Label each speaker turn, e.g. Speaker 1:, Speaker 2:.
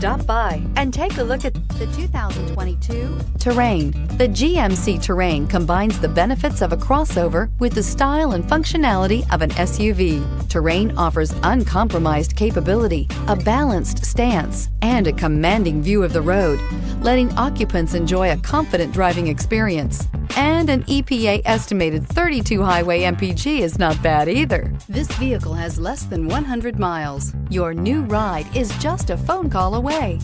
Speaker 1: Stop by and take a look at the 2022 Terrain. The GMC Terrain combines the benefits of a crossover with the style and functionality of an SUV. Terrain offers uncompromised capability, a balanced stance, and a commanding view of the road, letting occupants enjoy a confident driving experience. And an EPA estimated 32 highway MPG is not bad either. This vehicle has less than 100 miles. Your new ride is just a phone call away.